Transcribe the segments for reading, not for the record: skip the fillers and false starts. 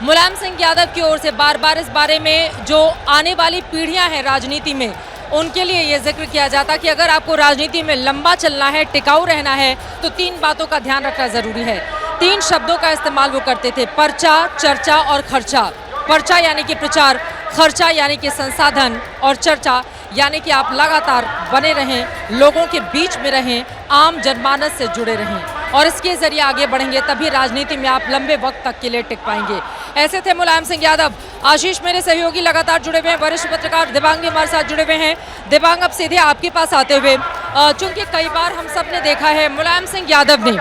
मुलायम सिंह यादव की ओर से बार बार इस बारे में जो आने वाली पीढ़ियां हैं राजनीति में, उनके लिए ये जिक्र किया जाता कि अगर आपको राजनीति में लंबा चलना है, टिकाऊ रहना है, तो 3 बातों का ध्यान रखना जरूरी है। 3 शब्दों का इस्तेमाल वो करते थे, पर्चा, चर्चा और खर्चा। पर्चा यानी कि प्रचार, खर्चा यानी कि संसाधन, और चर्चा यानी कि आप लगातार बने रहें, लोगों के बीच में रहें, आम जनमानस से जुड़े रहें, और इसके जरिए आगे बढ़ेंगे, तभी राजनीति में आप लंबे वक्त तक के लिए टिक पाएंगे। ऐसे थे मुलायम सिंह यादव। आशीष मेरे सहयोगी लगातार जुड़े हुए हैं, वरिष्ठ पत्रकार दिबांग भी हमारे साथ जुड़े हुए हैं। दिबांग, अब सीधे आपके पास आते हुए, चूंकि कई बार हम सब ने देखा है मुलायम सिंह यादव ने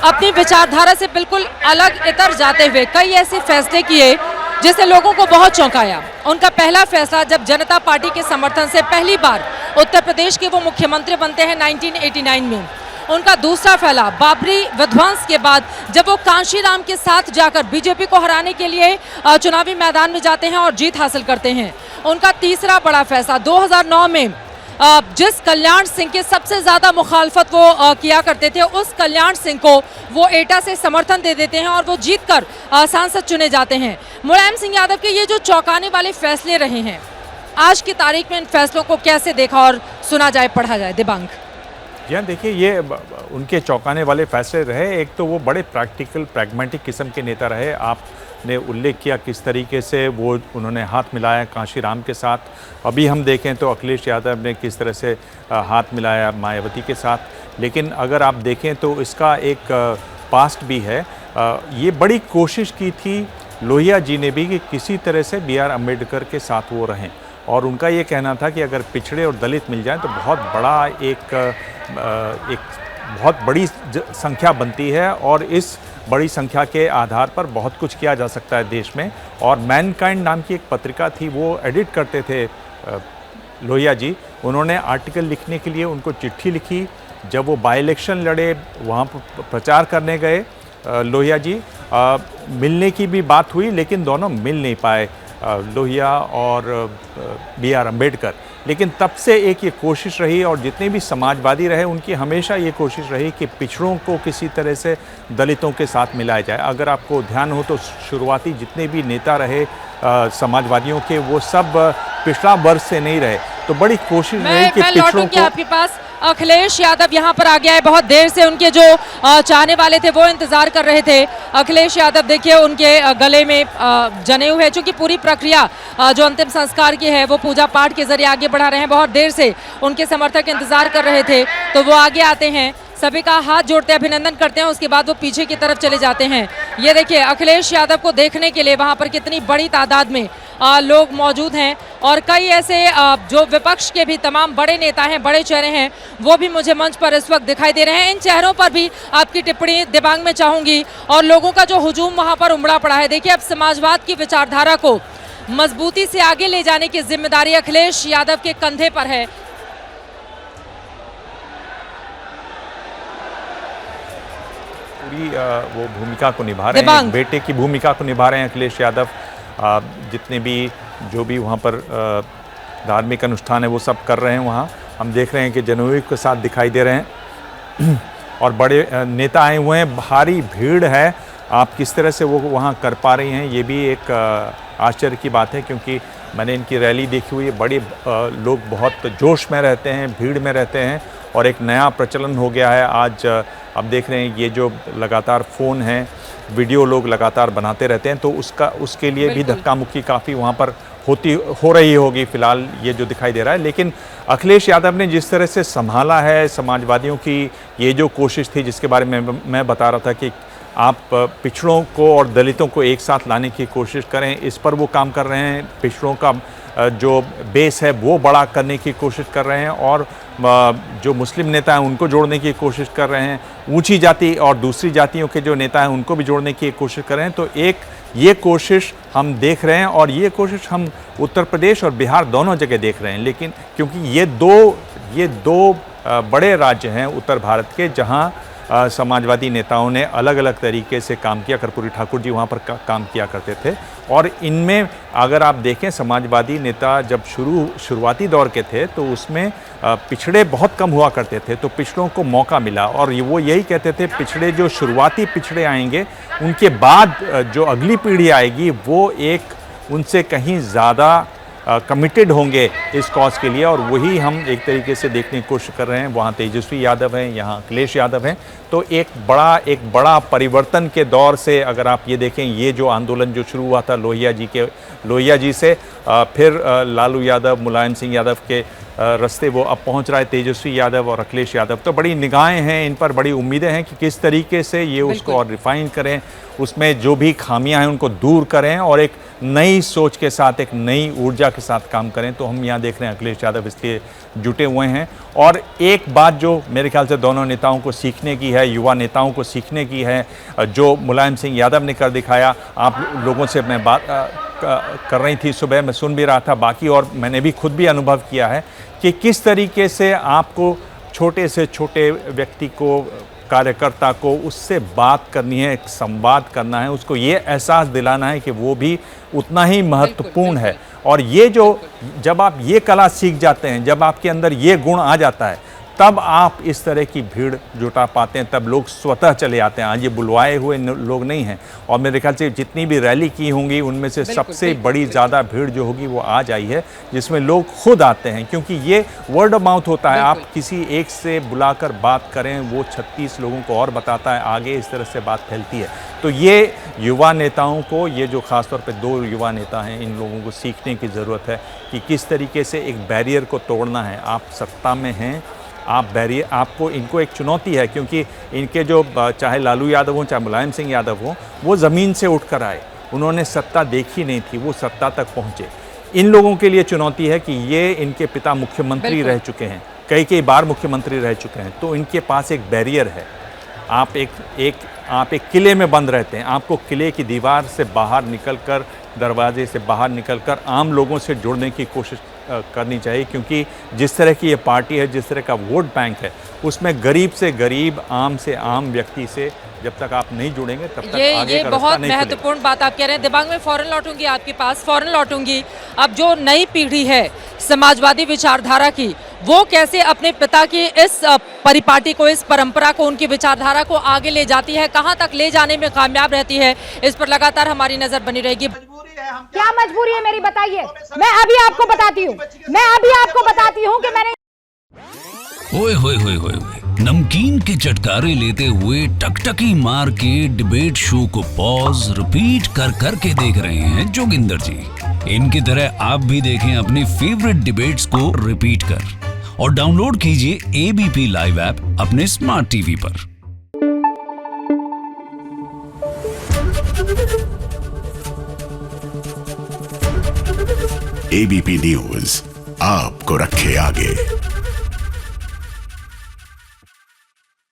अपनी विचारधारा से बिल्कुल अलग इतर जाते हुए कई ऐसे फैसले किए जिससे लोगों को बहुत चौंकाया। उनका पहला फैसला जब जनता पार्टी के समर्थन से पहली बार उत्तर प्रदेश के वो मुख्यमंत्री बनते हैं 1989 में। उनका दूसरा फैसला बाबरी विध्वंस के बाद जब वो कांशीराम के साथ जाकर बीजेपी को हराने के लिए चुनावी मैदान में जाते हैं और जीत हासिल करते हैं। उनका तीसरा बड़ा फैसला 2009 में जिस कल्याण सिंह के सबसे ज्यादा मुखालफत वो किया करते थे, उस कल्याण सिंह को वो एटा से समर्थन दे देते हैं और वो जीतकर सांसद चुने जाते हैं। मुलायम सिंह यादव के ये जो चौंकाने वाले फैसले रहे हैं, आज की तारीख में इन फैसलों को कैसे देखा और सुना जाए, पढ़ा जाए? दिबांग जी हाँ, देखिए ये उनके चौंकाने वाले फैसले रहे। एक तो वो बड़े प्रैक्टिकल प्रैग्मेटिक किस्म के नेता रहे। आपने उल्लेख किया किस तरीके से वो उन्होंने हाथ मिलाया कांशीराम के साथ। अभी हम देखें तो अखिलेश यादव ने किस तरह से हाथ मिलाया मायावती के साथ। लेकिन अगर आप देखें तो इसका एक पास्ट भी है। ये बड़ी कोशिश की थी लोहिया जी ने भी कि किसी तरह से BR अम्बेडकर के साथ वो रहें, और उनका ये कहना था कि अगर पिछड़े और दलित मिल जाएं तो बहुत बड़ा एक बहुत बड़ी संख्या बनती है, और इस बड़ी संख्या के आधार पर बहुत कुछ किया जा सकता है देश में। और मैनकाइंड नाम की एक पत्रिका थी, वो एडिट करते थे लोहिया जी। उन्होंने आर्टिकल लिखने के लिए उनको चिट्ठी लिखी। जब वो बाई इलेक्शन लड़े, वहाँ पर प्रचार करने गए लोहिया जी, मिलने की भी बात हुई, लेकिन दोनों मिल नहीं पाए, लोहिया और BR अम्बेडकर। लेकिन तब से एक ये कोशिश रही, और जितने भी समाजवादी रहे उनकी हमेशा ये कोशिश रही कि पिछड़ों को किसी तरह से दलितों के साथ मिलाया जाए। अगर आपको ध्यान हो तो शुरुआती जितने भी नेता रहे समाजवादियों के, वो सब पिछड़ा वर्ग से नहीं रहे। तो बड़ी कोशिश रही कि पिछड़ों को। आपके पास अखिलेश यादव यहाँ पर आ गया है। बहुत देर से उनके जो चाहने वाले थे वो इंतजार कर रहे थे। अखिलेश यादव देखिए उनके गले में जनेऊ है, चूंकि पूरी प्रक्रिया जो अंतिम संस्कार की है वो पूजा पाठ के जरिए आगे बढ़ा रहे हैं। बहुत देर से उनके समर्थक इंतजार कर रहे थे, तो वो आगे आते हैं, सभी का हाथ जोड़ते हैं, अभिनंदन करते हैं, उसके बाद वो पीछे की तरफ चले जाते हैं। ये देखिए अखिलेश यादव को देखने के लिए वहां पर कितनी बड़ी तादाद में लोग मौजूद हैं, और कई ऐसे जो विपक्ष के भी तमाम बड़े नेता हैं, बड़े चेहरे हैं, वो भी मुझे मंच पर इस वक्त दिखाई दे रहे हैं। इन चेहरों पर भी आपकी टिप्पणी दिबांग में चाहूंगी, और लोगों का जो हुजूम वहां पर उमड़ा पड़ा है। देखिए अब समाजवाद की विचारधारा को मजबूती से आगे ले जाने की जिम्मेदारी अखिलेश यादव के कंधे पर है। पूरी वो भूमिका को निभा रहे हैं, बेटे की भूमिका को निभा रहे हैं अखिलेश यादव। जितने भी जो भी वहाँ पर धार्मिक अनुष्ठान है वो सब कर रहे हैं। वहाँ हम देख रहे हैं कि जनेऊ के साथ दिखाई दे रहे हैं, और बड़े नेता आए हुए हैं, भारी भीड़ है। आप किस तरह से वो वहाँ कर पा रही हैं, ये भी एक आश्चर्य की बात है, क्योंकि मैंने इनकी रैली देखी हुई है। बड़े लोग बहुत जोश में रहते हैं, भीड़ में रहते हैं, और एक नया प्रचलन हो गया है आज। अब देख रहे हैं ये जो लगातार फ़ोन है, वीडियो लोग लगातार बनाते रहते हैं, तो उसके लिए भी धक्का मुक्की काफ़ी वहाँ पर हो रही होगी फिलहाल, ये जो दिखाई दे रहा है। लेकिन अखिलेश यादव ने जिस तरह से संभाला है समाजवादियों की ये जो कोशिश थी, जिसके बारे में मैं बता रहा था कि आप पिछड़ों को और दलितों को एक साथ लाने की कोशिश करें, इस पर वो काम कर रहे हैं। पिछड़ों का जो बेस है वो बड़ा करने की कोशिश कर रहे हैं, और जो मुस्लिम नेता हैं उनको जोड़ने की कोशिश कर रहे हैं। ऊंची जाति और दूसरी जातियों के जो नेता हैं उनको भी जोड़ने की कोशिश कर रहे हैं। तो एक ये कोशिश हम देख रहे हैं, और ये कोशिश हम उत्तर प्रदेश और बिहार दोनों जगह देख रहे हैं। लेकिन क्योंकि ये दो बड़े राज्य हैं उत्तर भारत के, जहां समाजवादी नेताओं ने अलग अलग तरीके से काम किया। कर्पूरी ठाकुर जी वहाँ पर काम किया करते थे। और इनमें अगर आप देखें, समाजवादी नेता जब शुरुआती दौर के थे तो उसमें पिछड़े बहुत कम हुआ करते थे, तो पिछड़ों को मौका मिला। और वो यही कहते थे, पिछड़े जो शुरुआती पिछड़े आएंगे, उनके बाद जो अगली पीढ़ी आएगी वो एक उनसे कहीं ज़्यादा कमिटेड होंगे इस कॉज के लिए। और वही हम एक तरीके से देखने की कोशिश कर रहे हैं। वहाँ तेजस्वी यादव हैं, यहाँ अखिलेश यादव हैं। तो एक बड़ा परिवर्तन के दौर से अगर आप ये देखें, ये जो आंदोलन जो शुरू हुआ था लोहिया जी से, फिर लालू यादव, मुलायम सिंह यादव के रास्ते वो अब पहुंच रहा है तेजस्वी यादव और अखिलेश यादव। तो बड़ी निगाहें हैं इन पर, बड़ी उम्मीदें हैं कि किस तरीके से ये उसको और रिफाइन करें, उसमें जो भी खामियां हैं उनको दूर करें और एक नई सोच के साथ, एक नई ऊर्जा के साथ काम करें। तो हम यहाँ देख रहे हैं अखिलेश यादव इसलिए जुटे हुए हैं। और एक बात जो मेरे ख्याल से दोनों नेताओं को सीखने की है, युवा नेताओं को सीखने की है, जो मुलायम सिंह यादव ने कर दिखाया। आप लोगों से मैं बात कर रही थी सुबह, मैं सुन भी रहा था बाकी, और मैंने भी खुद भी अनुभव किया है कि किस तरीके से आपको छोटे से छोटे व्यक्ति को, कार्यकर्ता को उससे बात करनी है, एक संवाद करना है, उसको ये एहसास दिलाना है कि वो भी उतना ही महत्वपूर्ण है। और ये जो जब आप ये कला सीख जाते हैं, जब आपके अंदर ये गुण आ जाता है, तब आप इस तरह की भीड़ जुटा पाते हैं, तब लोग स्वतः चले आते हैं। आज ये बुलवाए हुए लोग नहीं हैं। और मेरे ख्याल से जितनी भी रैली की होंगी उनमें से सबसे बड़ी ज़्यादा भीड़ जो होगी वो आज आई है, जिसमें लोग खुद आते हैं, क्योंकि ये वर्ड ऑफ माउथ होता है। आप किसी एक से बुलाकर बात करें, वो 36 लोगों को और बताता है, आगे इस तरह से बात फैलती है। तो ये युवा नेताओं को, ये जो ख़ासतौर पे 2 युवा नेता हैं, इन लोगों को सीखने की ज़रूरत है कि किस तरीके से एक बैरियर को तोड़ना है। आप सत्ता में हैं, आप बैरियर, आपको इनको एक चुनौती है, क्योंकि इनके जो चाहे लालू यादव हो, चाहे मुलायम सिंह यादव हो, वो ज़मीन से उठ कर आए, उन्होंने सत्ता देखी नहीं थी, वो सत्ता तक पहुँचे। इन लोगों के लिए चुनौती है कि ये इनके पिता मुख्यमंत्री रह चुके हैं, कई बार मुख्यमंत्री रह चुके हैं, तो इनके पास एक बैरियर है। आप एक किले में बंद रहते हैं, आपको किले की दीवार से बाहर निकलकर, दरवाजे से बाहर निकलकर आम लोगों से जुड़ने की कोशिश करनी चाहिए, क्योंकि जिस तरह की ये पार्टी है, जिस तरह का वोट बैंक है, उसमें गरीब से गरीब, आम से आम व्यक्ति से जब तक आप नहीं जुड़ेंगे तब तक आगे ये का बहुत रास्ता नहीं महत्वपूर्ण बात आप कह रहे हैं। दिमाग में फौरन लौटूंगी आपके पास, फौरन लौटूंगी। अब जो नई पीढ़ी है समाजवादी विचारधारा की, वो कैसे अपने पिता की इस परिपाटी को, इस परंपरा को, उनकी विचारधारा को आगे ले जाती है, कहाँ तक ले जाने में कामयाब रहती है, इस पर लगातार हमारी नजर बनी रहेगी। क्या मजबूरी है मेरी, बताइए। मैं अभी आपको बताती हूँ कि मैंने ओए होए होए होए, नमकीन के चटकारे लेते हुए टकटकी मार के डिबेट शो को पॉज रिपीट कर कर के देख रहे हैं जोगिंदर जी। इनकी तरह आप भी देखें अपनी फेवरेट डिबेट्स को रिपीट कर, और डाउनलोड कीजिए एबीपी लाइव ऐप अपने स्मार्ट टीवी पर। एबीपी न्यूज आपको रखे आगे।